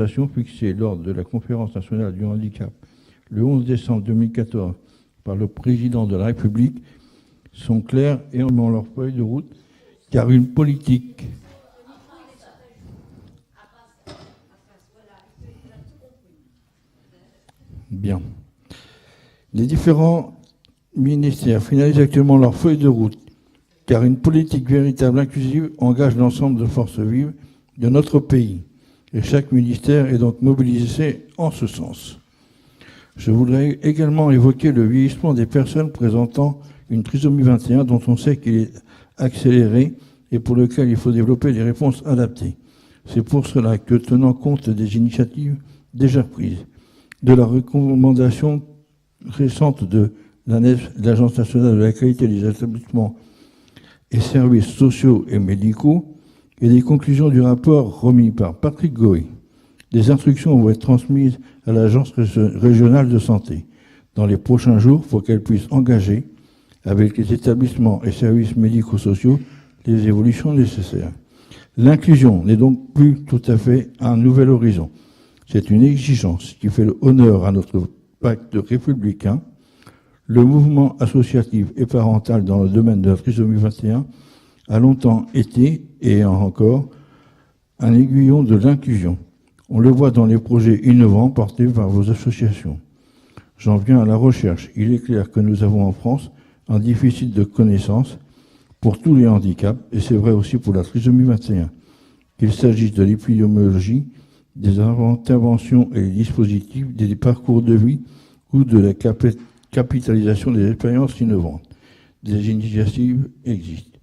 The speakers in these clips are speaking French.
orientations fixées lors de la Conférence nationale du handicap le 11 décembre 2014 par le président de la République sont claires et ont leur feuille de route, car une politique bien. Les différents ministères finalisent actuellement leur feuille de route, car une politique véritable inclusive engage l'ensemble de forces vives de notre pays. Et chaque ministère est donc mobilisé en ce sens. Je voudrais également évoquer le vieillissement des personnes présentant une trisomie 21 dont on sait qu'il est accéléré et pour lequel il faut développer des réponses adaptées. C'est pour cela que, tenant compte des initiatives déjà prises, de la recommandation récente de l'Agence nationale de la qualité des établissements et services sociaux et médicaux et des conclusions du rapport remis par Patrick Goé, des instructions vont être transmises à l'Agence régionale de santé dans les prochains jours pour qu'elle puisse engager avec les établissements et services médico-sociaux les évolutions nécessaires. L'inclusion n'est donc plus tout à fait un nouvel horizon. C'est une exigence qui fait honneur à notre pacte républicain. Le mouvement associatif et parental dans le domaine de la trisomie 21 a longtemps été, et encore, un aiguillon de l'inclusion. On le voit dans les projets innovants portés par vos associations. J'en viens à la recherche. Il est clair que nous avons en France un déficit de connaissances pour tous les handicaps, et c'est vrai aussi pour la trisomie 21, qu'il s'agisse de l'épidémiologie, des interventions et des dispositifs, des parcours de vie ou de la capitalisation des expériences innovantes. Des initiatives existent.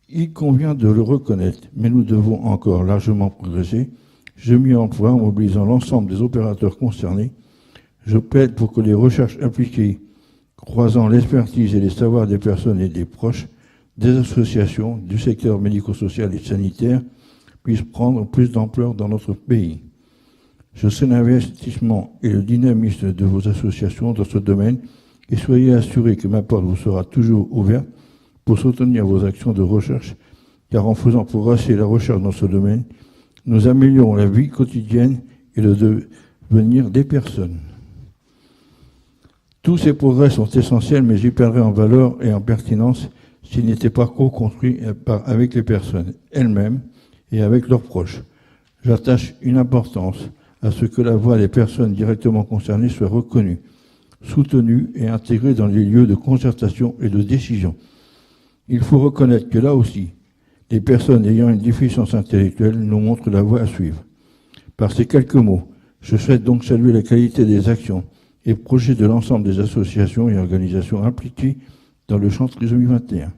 Il convient de le reconnaître, mais nous devons encore largement progresser. Je m'y emploie en mobilisant l'ensemble des opérateurs concernés. Je plaide pour que les recherches impliquées, croisant l'expertise et les savoirs des personnes et des proches, des associations, du secteur médico-social et sanitaire, puissent prendre plus d'ampleur dans notre pays. Je sais l'investissement et le dynamisme de vos associations dans ce domaine et soyez assurés que ma porte vous sera toujours ouverte pour soutenir vos actions de recherche, car en faisant progresser la recherche dans ce domaine, nous améliorons la vie quotidienne et le devenir des personnes. Tous ces progrès sont essentiels, mais ils perdraient en valeur et en pertinence s'ils n'étaient pas co-construits avec les personnes elles-mêmes et avec leurs proches. J'attache une importance à ce que la voix des personnes directement concernées soit reconnue, soutenue et intégrée dans les lieux de concertation et de décision. Il faut reconnaître que là aussi, les personnes ayant une déficience intellectuelle nous montrent la voie à suivre. Par ces quelques mots, je souhaite donc saluer la qualité des actions et projets de l'ensemble des associations et organisations impliquées dans le champ trisomie 21.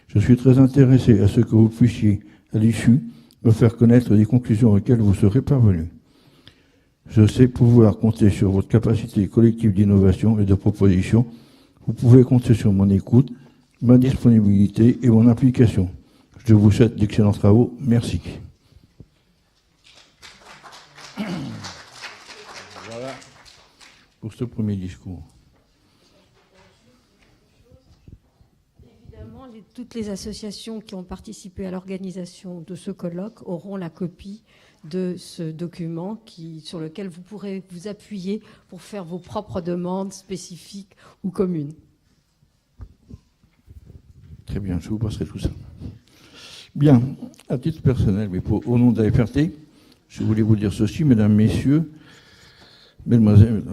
Je suis très intéressé à ce que vous puissiez, à l'issue, me faire connaître des conclusions auxquelles vous serez parvenus. Je sais pouvoir compter sur votre capacité collective d'innovation et de proposition. Vous pouvez compter sur mon écoute, ma disponibilité et mon implication. Je vous souhaite d'excellents travaux. Merci. Voilà pour ce premier discours. Évidemment, toutes les associations qui ont participé à l'organisation de ce colloque auront la copie de ce document sur lequel vous pourrez vous appuyer pour faire vos propres demandes spécifiques ou communes. Très bien, je vous passerai tout ça. Bien, à titre personnel, mais au nom de la FRT, je voulais vous dire ceci, mesdames, messieurs, mesdemoiselles.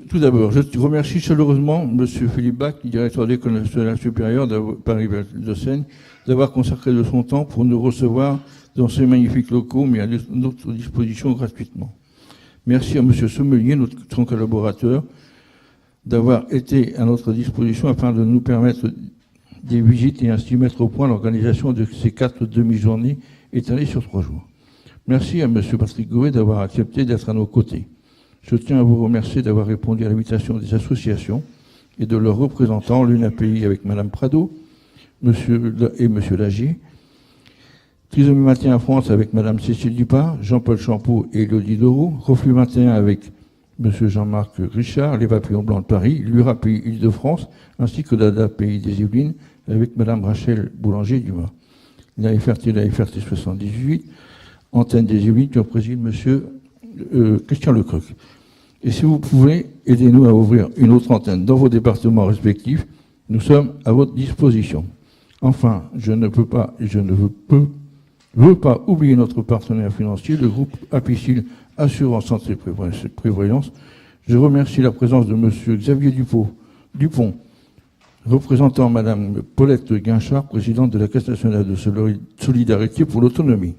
Tout d'abord, je remercie chaleureusement M. Philippe Bach, directeur de l'École nationale supérieure de Paris-de-Seine, d'avoir consacré de son temps pour nous recevoir dans ces magnifiques locaux, mais à notre disposition gratuitement. Merci à M. Sommelier, son collaborateur, d'avoir été à notre disposition afin de nous permettre des visites et ainsi mettre au point l'organisation de ces 4 demi-journées étalées sur 3 jours. Merci à M. Patrick Goé d'avoir accepté d'être à nos côtés. Je tiens à vous remercier d'avoir répondu à l'invitation des associations et de leurs représentants, l'UNAPI avec Mme Prado et M. Lagier, Trisomie 21 France avec Mme Cécile Dupart, Jean-Paul Champeau et Elodie Doreau, Reflux 21 avec M. Jean-Marc Richard, les Papillons Blancs de Paris, l'URAPI Île-de-France, ainsi que l'ADA Pays des Yvelines avec Mme Rachel Boulanger-Dumas. La FRT 78, Antenne des Yvelines, qui en préside M. Christian Lecruc. Et si vous pouvez, aidez-nous à ouvrir une autre antenne dans vos départements respectifs. Nous sommes à votre disposition. Enfin, je ne veux pas oublier notre partenaire financier, le groupe Apicil Assurance Santé Prévoyance. Je remercie la présence de M. Xavier Dupont, représentant Mme Paulette Guinchard, présidente de la Caisse nationale de solidarité pour l'autonomie.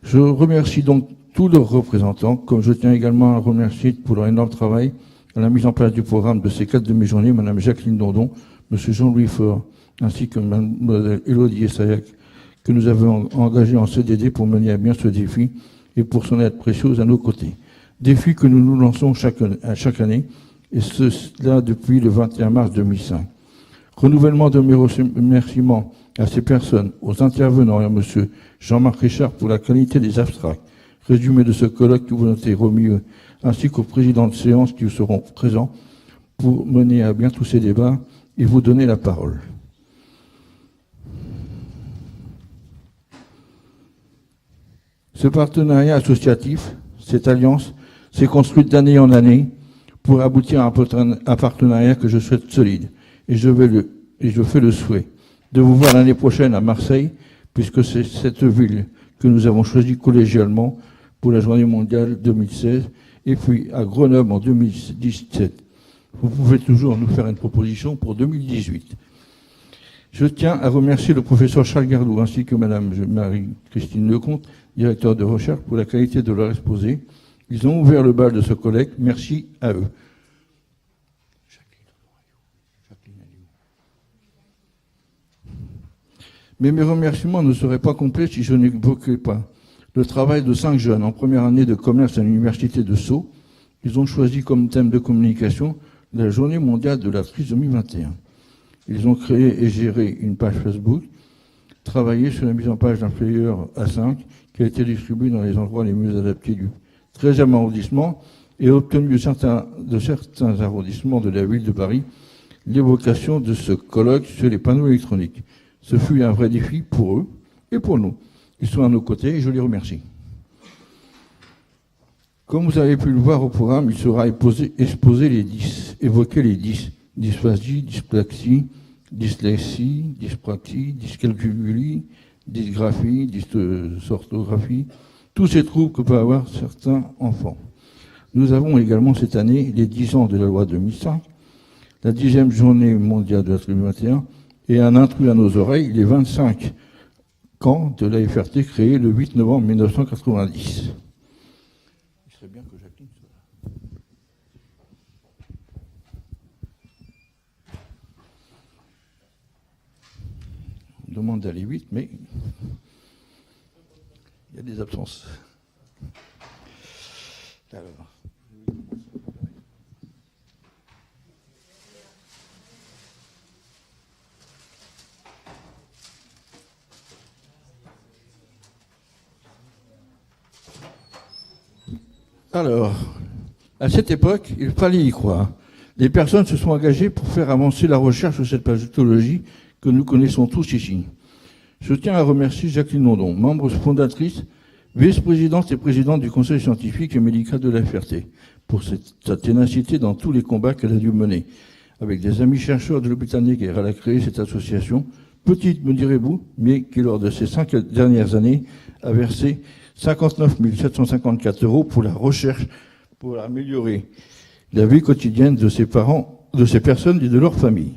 Je remercie donc tous leurs représentants, comme je tiens également à remercier pour leur énorme travail à la mise en place du programme de ces 4 demi-journées, Mme Jacqueline Dondon, M. Jean-Louis Faure, ainsi que Mme Élodie Essayac, que nous avons engagé en CDD pour mener à bien ce défi et pour son aide précieuse à nos côtés. Défi que nous nous lançons chaque année, et cela depuis le 21 mars 2005. Renouvellement de mes remerciements à ces personnes, aux intervenants et à M. Jean-Marc Richard pour la qualité des abstracts, résumé de ce colloque que vous notez remis, ainsi qu'aux présidents de séance qui seront présents pour mener à bien tous ces débats et vous donner la parole. Ce partenariat associatif, cette alliance, s'est construite d'année en année pour aboutir à un partenariat que je souhaite solide. Et je fais le souhait de vous voir l'année prochaine à Marseille, puisque c'est cette ville que nous avons choisie collégialement pour la Journée mondiale 2016, et puis à Grenoble en 2017. Vous pouvez toujours nous faire une proposition pour 2018. Je tiens à remercier le professeur Charles Gardou ainsi que Mme Marie-Christine Lecomte, directeur de recherche, pour la qualité de leur exposé. Ils ont ouvert le bal de ce colloque. Merci à eux. Mais mes remerciements ne seraient pas complets si je n'évoquais pas le travail de 5 jeunes en première année de commerce à l'université de Sceaux. Ils ont choisi comme thème de communication la Journée mondiale de la crise 2021. Ils ont créé et géré une page Facebook, travaillé sur la mise en page d'un flyer A5 qui a été distribué dans les endroits les mieux adaptés du 13e arrondissement et obtenu de certains arrondissements de la ville de Paris l'évocation de ce colloque sur les panneaux électroniques. Ce fut un vrai défi pour eux et pour nous. Ils sont à nos côtés et je les remercie. Comme vous avez pu le voir au évoqué les 10. Dysphasie, dyspraxie, dyslexie, dyspraxie, dyscalculie, dysgraphie, dysorthographie, tous ces troubles que peuvent avoir certains enfants. Nous avons également cette année les 10 ans de la loi 2005, la 10e journée mondiale de la crise 2021 et un intrus à nos oreilles, les 25 ans de la FRT créée le 8 novembre 1990. Il serait bien que Jacqueline soit là. On demande d'aller vite, mais il y a des absences. Alors, à cette époque, il fallait y croire. Les personnes se sont engagées pour faire avancer la recherche sur cette pathologie que nous connaissons tous ici. Je tiens à remercier Jacqueline Dondon, membre fondatrice, vice-présidente et présidente du conseil scientifique et médical de la FRT, pour sa ténacité dans tous les combats qu'elle a dû mener. Avec des amis chercheurs de l'hôpital Necker, elle a créé cette association, petite, me direz-vous, mais qui, lors de ces 5 dernières années, a versé 59 754 € pour la recherche, pour améliorer la vie quotidienne de ses parents, de ces personnes et de leurs familles.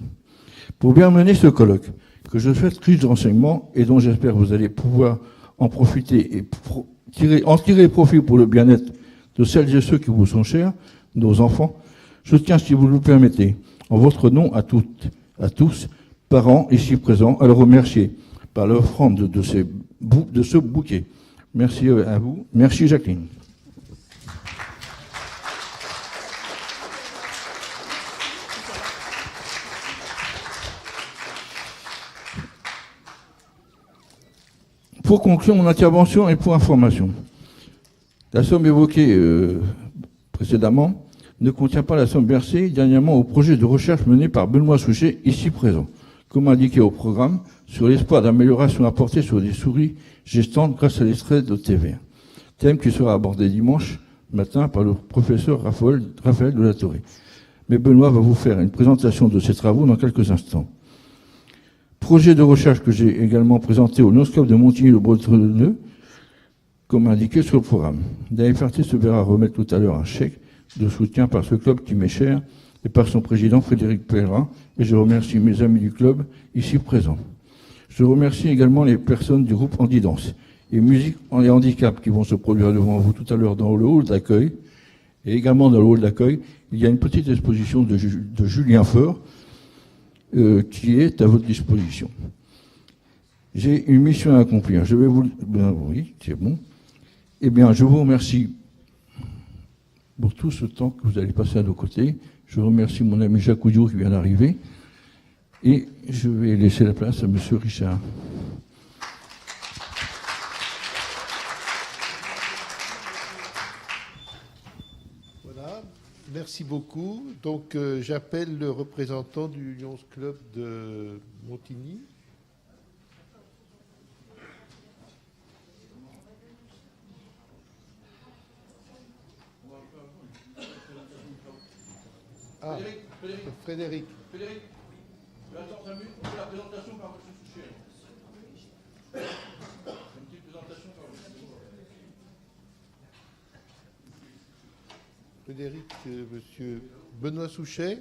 Pour bien mener ce colloque, que je souhaite riche de renseignements et dont j'espère que vous allez pouvoir en profiter et en tirer profit pour le bien-être de celles et ceux qui vous sont chers, nos enfants, je tiens, si vous le permettez, en votre nom à toutes, à tous, parents ici présents, à le remercier par l'offrande de ce bouquet. Merci à vous. Merci Jacqueline. Pour conclure mon intervention et pour information, la somme évoquée précédemment ne contient pas la somme versée dernièrement au projet de recherche mené par Benoît Souchet, ici présent, comme indiqué au programme, sur l'espoir d'amélioration apportée sur des souris gestantes grâce à l'extrait de TVA. thème qui sera abordé dimanche matin par le professeur Raphaël de la Torre. Mais Benoît va vous faire une présentation de ses travaux dans quelques instants. Projet de recherche que j'ai également présenté au Lions Club de Montigny-le-Bretonneux, comme indiqué sur le programme. Daniel Ferté se verra remettre tout à l'heure un chèque de soutien par ce club qui m'est cher et par son président Frédéric Pellerin, et je remercie mes amis du club ici présents. Je remercie également les personnes du groupe Handidance et Musique et Handicap qui vont se produire devant vous tout à l'heure dans le hall d'accueil. Et également dans le hall d'accueil, il y a une petite exposition de Julien Faure qui est à votre disposition. J'ai une mission à accomplir. Je vais vous... oui, c'est bon. Eh bien, je vous remercie pour tout ce temps que vous allez passer à nos côtés. Je remercie mon ami Jacques Oudiot qui vient d'arriver. Et je vais laisser la place à monsieur Richard. Voilà, merci beaucoup. Donc, j'appelle le représentant du Lions Club de Montigny. Ah, Frédéric. Frédéric, attends 5 minutes pour la présentation par M. Souchet. Une petite présentation par M. Frédéric, monsieur Benoît Souchet.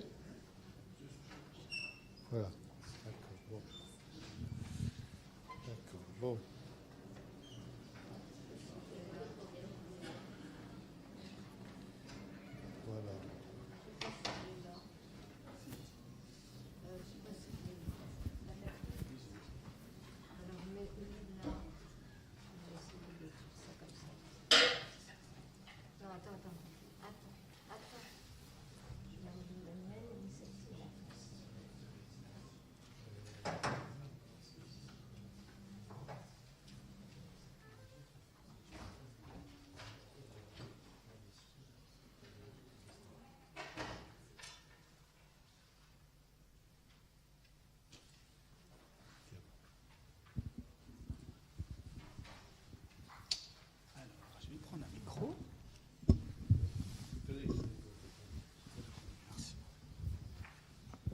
Voilà. D'accord, bon. D'accord, bon. Voilà.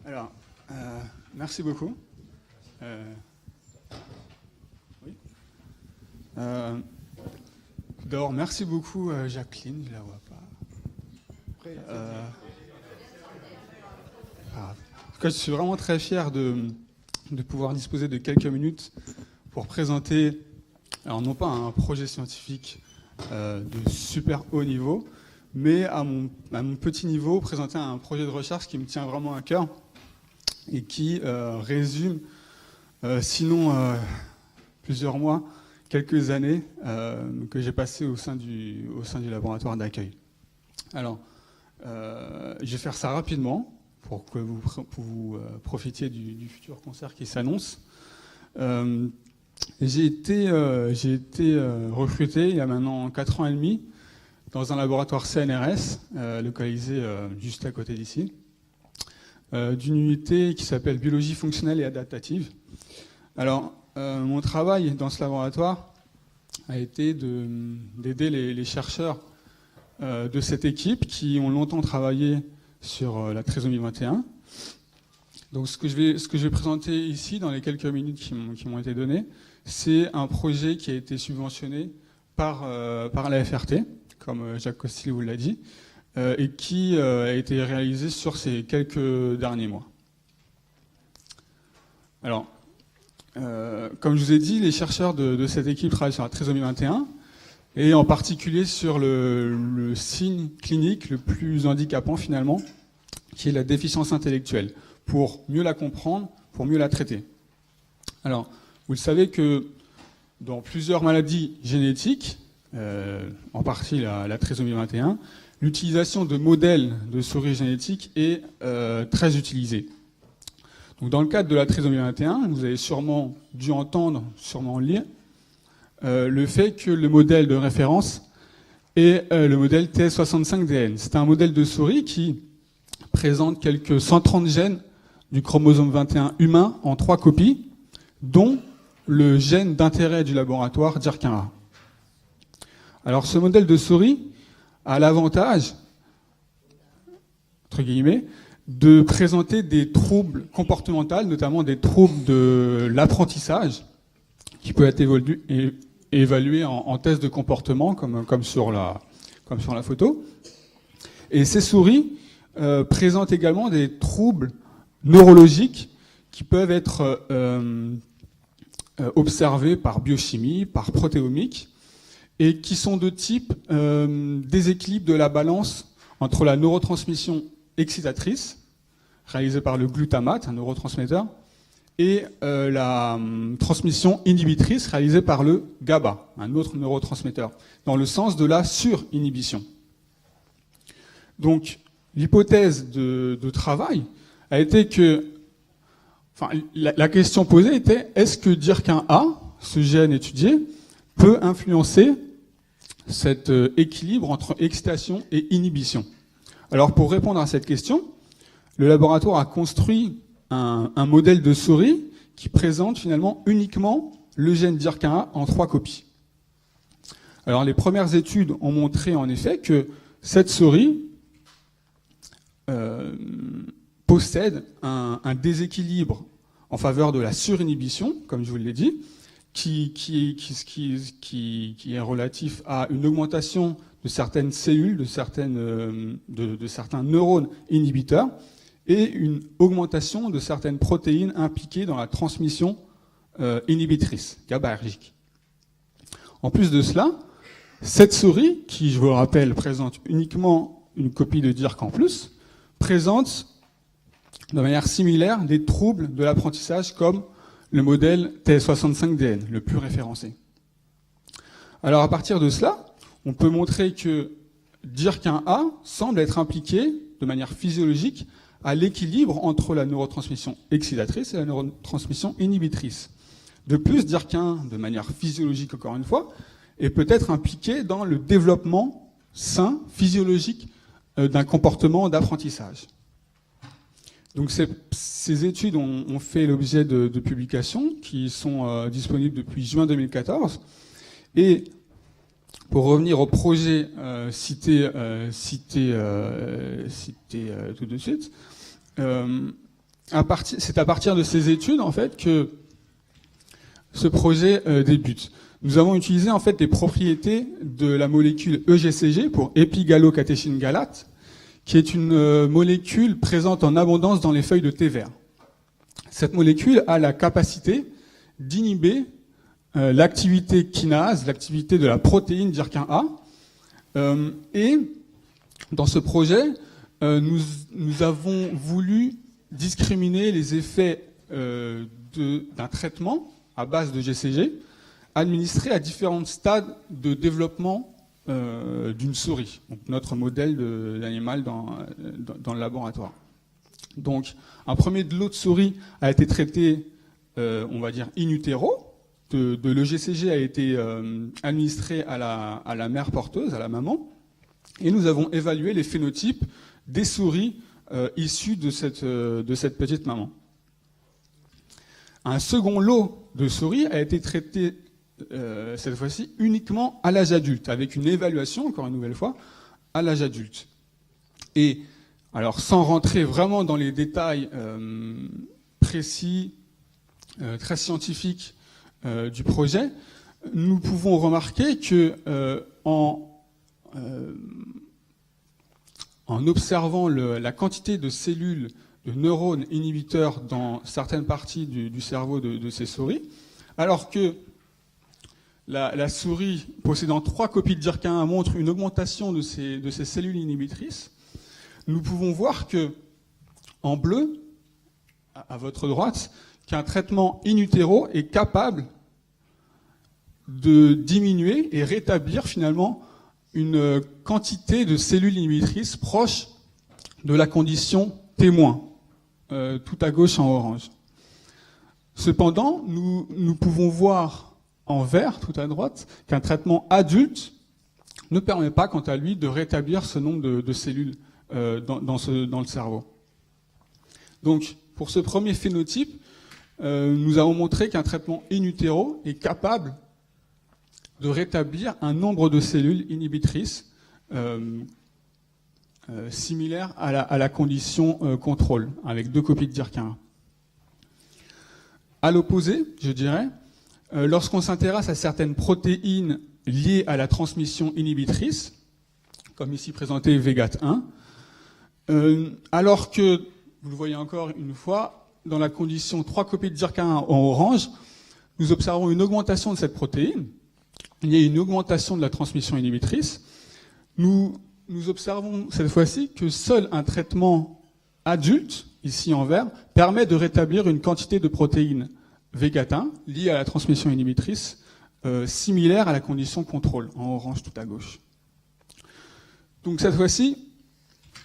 Alors, merci beaucoup. Oui. D'abord, merci beaucoup Jacqueline, je ne la vois pas. En tout cas, je suis vraiment très fier de pouvoir disposer de quelques minutes pour présenter, alors non pas un projet scientifique de super haut niveau, mais à mon petit niveau, présenter un projet de recherche qui me tient vraiment à cœur et qui résume, sinon plusieurs mois, quelques années que j'ai passées au sein du laboratoire d'accueil. Alors, je vais faire ça rapidement pour que vous profitiez du futur concert qui s'annonce. J'ai été recruté il y a maintenant 4 ans et demi dans un laboratoire CNRS localisé juste à côté d'ici, d'une unité qui s'appelle biologie fonctionnelle et adaptative. Alors, mon travail dans ce laboratoire a été d'aider les chercheurs de cette équipe qui ont longtemps travaillé sur la trisomie 21. Donc, ce que je vais présenter ici dans les quelques minutes qui m'ont été données, c'est un projet qui a été subventionné par la FRT, comme Jacques Costil vous l'a dit, et qui a été réalisé sur ces quelques derniers mois. Alors, comme je vous ai dit, les chercheurs de cette équipe travaillent sur la trisomie 21, et en particulier sur le signe clinique le plus handicapant finalement, qui est la déficience intellectuelle, pour mieux la comprendre, pour mieux la traiter. Alors, vous le savez que dans plusieurs maladies génétiques, en partie la trisomie 21, l'utilisation de modèles de souris génétiques est très utilisée. Donc, dans le cadre de la trisomie 21, vous avez sûrement dû entendre, sûrement lire, le fait que le modèle de référence est le modèle TS65DN. C'est un modèle de souris qui présente quelques 130 gènes du chromosome 21 humain en 3 copies, dont le gène d'intérêt du laboratoire DIRK1A. Alors ce modèle de souris a l'avantage, entre guillemets, de présenter des troubles comportementaux, notamment des troubles de l'apprentissage, qui peuvent être évalués en test de comportement, comme sur la photo. Et ces souris présentent également des troubles neurologiques qui peuvent être observés par biochimie, par protéomique, et qui sont de type déséquilibre de la balance entre la neurotransmission excitatrice, réalisée par le glutamate, un neurotransmetteur, et la transmission inhibitrice réalisée par le GABA, un autre neurotransmetteur, dans le sens de la surinhibition. Donc, l'hypothèse de travail a été que, la question posée était, est-ce que DYRK1A, ce gène étudié, peut influencer cet équilibre entre excitation et inhibition? Alors, pour répondre à cette question, le laboratoire a construit un modèle de souris qui présente finalement uniquement le gène DYRK1A en 3 copies. Alors, les premières études ont montré en effet que cette souris possède un déséquilibre en faveur de la surinhibition, comme je vous l'ai dit, qui est relatif à une augmentation de certaines cellules, de certains neurones inhibiteurs, et une augmentation de certaines protéines impliquées dans la transmission inhibitrice, GABAergique. En plus de cela, cette souris, qui, je vous le rappelle, présente uniquement une copie de DYRK en plus, présente de manière similaire des troubles de l'apprentissage comme le modèle TS65DN, le plus référencé. Alors à partir de cela, on peut montrer que DYRK1A semble être impliqué de manière physiologique à l'équilibre entre la neurotransmission excitatrice et la neurotransmission inhibitrice. De plus, DYRK1, de manière physiologique encore une fois, est peut-être impliqué dans le développement sain, physiologique, d'un comportement d'apprentissage. Donc ces études ont fait l'objet de publications qui sont disponibles depuis juin 2014. Et pour revenir au projet cité tout de suite, c'est à partir de ces études en fait que ce projet débute. Nous avons utilisé en fait les propriétés de la molécule EGCG pour épigallocatechin galate, qui est une molécule présente en abondance dans les feuilles de thé vert. Cette molécule a la capacité d'inhiber l'activité kinase, l'activité de la protéine DYRK1A. Et dans ce projet, nous avons voulu discriminer les effets d'un traitement à base de GCG administré à différents stades de développement d'une souris, donc notre modèle d'animal dans le laboratoire. Donc, un premier lot de souris a été traité, on va dire, in utero. De l'EGCG a été administré à la mère porteuse, à la maman, et nous avons évalué les phénotypes des souris issues de cette petite maman. Un second lot de souris a été traité cette fois-ci uniquement à l'âge adulte, avec une évaluation, encore une nouvelle fois, à l'âge adulte. Et alors, sans rentrer vraiment dans les détails précis, très scientifiques du projet, nous pouvons remarquer que en observant la quantité de cellules, de neurones inhibiteurs dans certaines parties du cerveau de ces souris, alors que la souris possédant 3 copies de DYRK1 montre une augmentation de ces cellules inhibitrices, nous pouvons voir que, en bleu, à votre droite, qu'un traitement in utero est capable de diminuer et rétablir finalement une quantité de cellules inhibitrices proche de la condition témoin, tout à gauche en orange. Cependant, nous pouvons voir en vert, tout à droite, qu'un traitement adulte ne permet pas, quant à lui, de rétablir ce nombre de cellules dans le cerveau. Donc, pour ce premier phénotype, nous avons montré qu'un traitement in utero est capable de rétablir un nombre de cellules inhibitrices similaire à la condition contrôle, avec 2 copies de DIRC1. À l'opposé, je dirais, lorsqu'on s'intéresse à certaines protéines liées à la transmission inhibitrice, comme ici présenté VGAT1, alors que, vous le voyez encore une fois, dans la condition 3 copies de DIRC1 en orange, nous observons une augmentation de cette protéine. Il y a une augmentation de la transmission inhibitrice. Nous observons cette fois-ci que seul un traitement adulte, ici en vert, permet de rétablir une quantité de protéines VGAT1 liée à la transmission inhibitrice similaire à la condition contrôle, en orange tout à gauche. Donc cette fois-ci,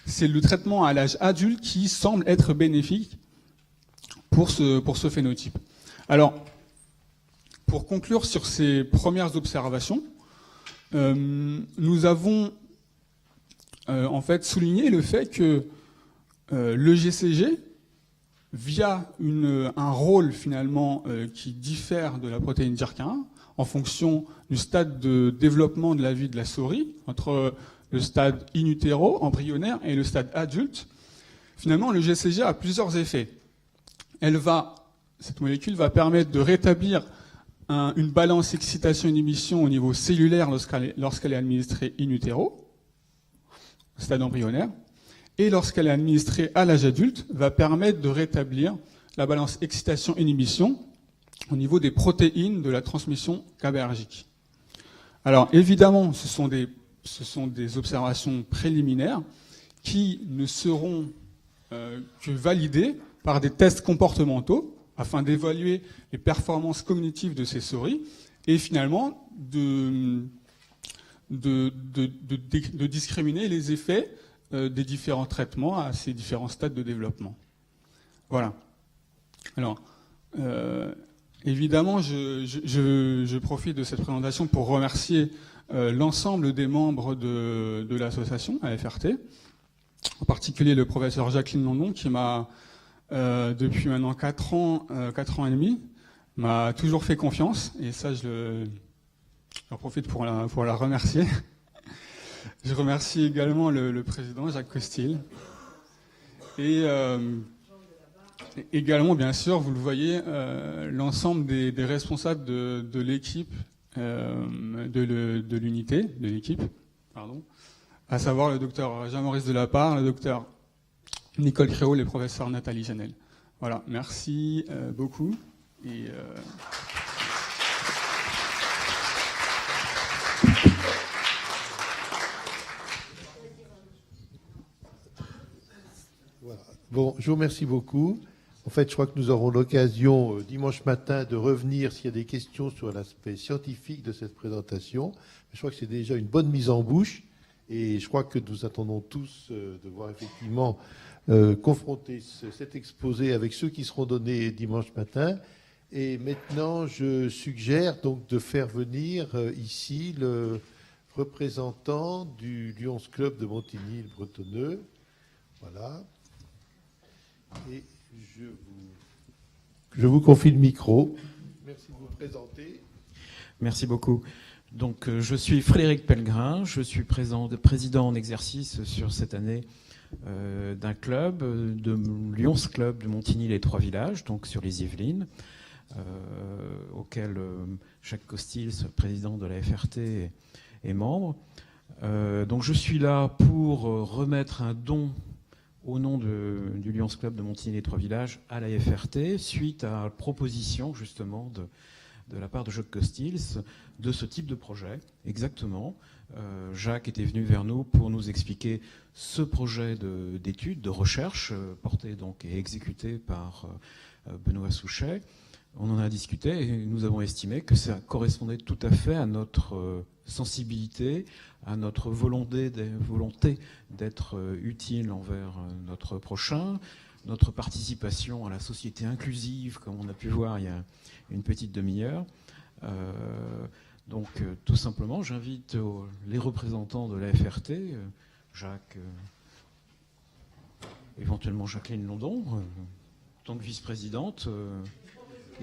c'est le traitement à l'âge adulte qui semble être bénéfique pour ce phénotype. Alors, pour conclure sur ces premières observations, nous avons en fait souligné le fait que le GCG, via un rôle finalement qui diffère de la protéine DIRC1 en fonction du stade de développement de la vie de la souris, entre le stade in utero, embryonnaire, et le stade adulte, finalement le GCG a plusieurs effets. Cette molécule va permettre de rétablir une balance excitation-inhibition au niveau cellulaire lorsqu'elle est administrée in utero, stade embryonnaire, et lorsqu'elle est administrée à l'âge adulte, va permettre de rétablir la balance excitation-inhibition au niveau des protéines de la transmission GABAergique. Alors évidemment, ce sont des observations préliminaires qui ne seront que validées par des tests comportementaux afin d'évaluer les performances cognitives de ces souris et finalement de discriminer les effets des différents traitements à ces différents stades de développement. Voilà. Alors, évidemment, je profite de cette présentation pour remercier l'ensemble des membres de l'association AFRT, en particulier le professeur Jacqueline Landon, qui m'a, depuis maintenant 4 ans et demi, m'a toujours fait confiance, et ça, j'en profite pour la remercier. Je remercie également le président Jacques Costil. Et également, bien sûr, vous le voyez, l'ensemble des responsables de l'équipe, de l'unité, de l'équipe, pardon, à savoir le docteur Jean-Maurice Delapart, le docteur Nicole Créault et le professeur Nathalie Janel. Voilà, merci beaucoup. Et, Voilà. Bon, je vous remercie beaucoup. En fait, je crois que nous aurons l'occasion dimanche matin de revenir s'il y a des questions sur l'aspect scientifique de cette présentation. Je crois que c'est déjà une bonne mise en bouche et je crois que nous attendons tous de voir effectivement confronter cet exposé avec ceux qui seront donnés dimanche matin. Et maintenant, je suggère donc de faire venir ici le représentant du Lions Club de Montigny-le-Bretonneux. Voilà. Et je vous confie le micro. Merci de vous présenter. Merci beaucoup. Donc, je suis Frédéric Pellegrin, je suis président en exercice sur cette année d'un club, de Lions Club de Montigny-les-Trois-Villages, donc sur les Yvelines, auquel Jacques Costil, président de la FRT, est membre. Donc, je suis là pour remettre un don au nom du Lions Club de Montigny-les-Trois-Villages à la FRT, suite à la proposition justement de la part de Jacques Costil de ce type de projet, exactement. Jacques était venu vers nous pour nous expliquer ce projet d'étude, de recherche, porté donc et exécuté par Benoît Souchet. On en a discuté et nous avons estimé que ça correspondait tout à fait à notre sensibilité, à notre volonté d'être utile envers notre prochain, notre participation à la société inclusive, comme on a pu voir il y a une petite demi-heure. Donc, tout simplement, j'invite les représentants de la FRT, Jacques, éventuellement Jacqueline Landon, en tant que vice-présidente,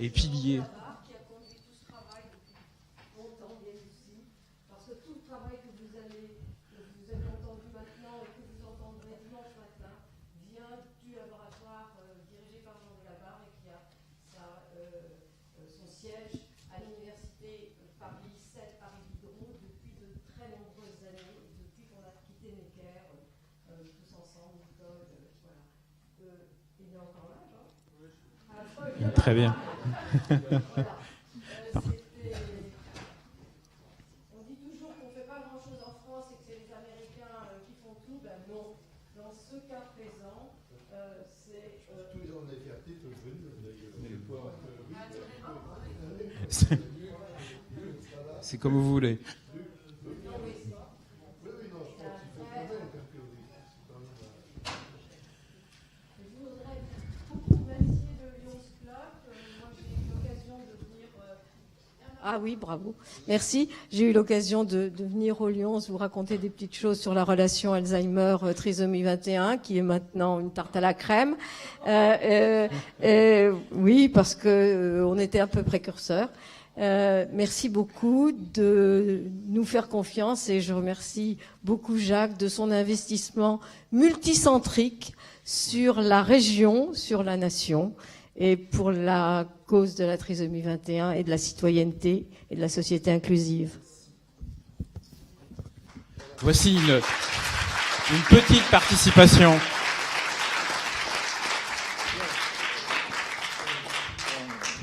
et pilier. siège à l'université Paris 7, Paris Diderot depuis de très nombreuses années, depuis qu'on a quitté Necker, tous ensemble, Nicole, voilà. Il est encore là, Jean ? Très bien. Voilà. On dit toujours qu'on ne fait pas grand-chose en France et que c'est les Américains qui font tout. Ben non. Dans ce cas présent, c'est... Tous les gens de la fierté peuvent venir, d'ailleurs. C'est comme vous voulez. Je voudrais beaucoup remercier le Lions Club. Moi, j'ai eu l'occasion de venir... Ah oui, bravo. Merci. J'ai eu l'occasion de venir au Lions vous raconter des petites choses sur la relation Alzheimer-trisomie 21, qui est maintenant une tarte à la crème. Oui, parce que on était un peu précurseurs. Merci beaucoup de nous faire confiance et je remercie beaucoup Jacques de son investissement multicentrique sur la région, sur la nation et pour la cause de la trisomie 21 et de la citoyenneté et de la société inclusive. Voici une petite participation.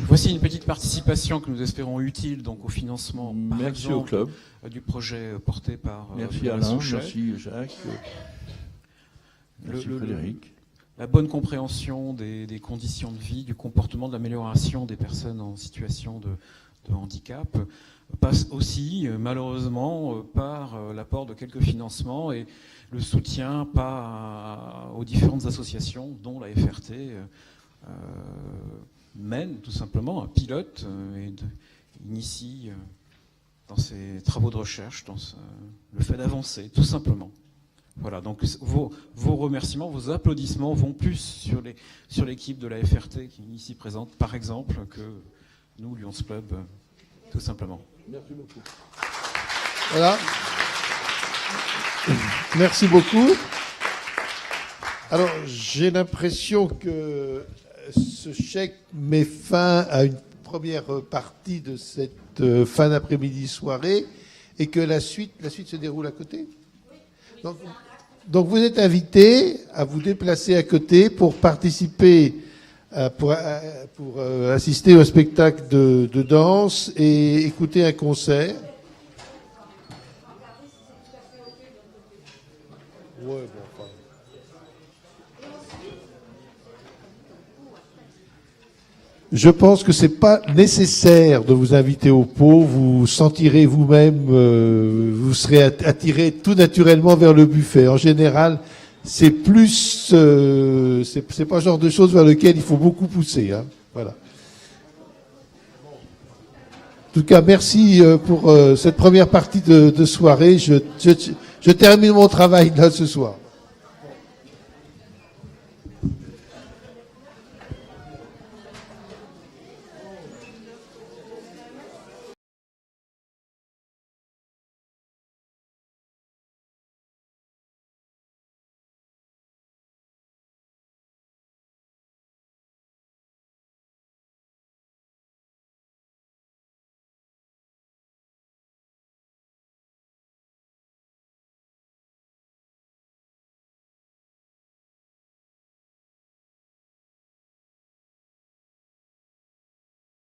Voici une petite participation que nous espérons utile donc au financement par Merci au exemple, club. Du projet porté par Merci Thomas Alain, Souchet. merci Jacques, merci Frédéric. La bonne compréhension des conditions de vie, du comportement, de l'amélioration des personnes en situation de handicap passe aussi, malheureusement, par l'apport de quelques financements et le soutien aux différentes associations, dont la FRT mène tout simplement, un pilote et initie dans ses travaux de recherche, dans le fait d'avancer, tout simplement. Voilà, donc vos remerciements, vos applaudissements vont plus sur l'équipe de la FRT qui est ici présente, par exemple, que nous, Lions Club, tout simplement. Merci beaucoup. Voilà. Merci beaucoup. Alors, j'ai l'impression que ce chèque met fin à une première partie de cette fin d'après-midi soirée et que la suite se déroule à côté. Donc vous êtes invités à vous déplacer à côté pour participer, pour assister au spectacle de danse et écouter un concert. Ouais, bon, enfin. Je pense que c'est pas nécessaire de vous inviter au pot. Vous sentirez vous-même, vous serez attiré tout naturellement vers le buffet. En général, c'est plus, c'est pas le genre de choses vers lequel il faut beaucoup pousser. Hein. Voilà. En tout cas, merci pour cette première partie de soirée. Je termine mon travail là ce soir.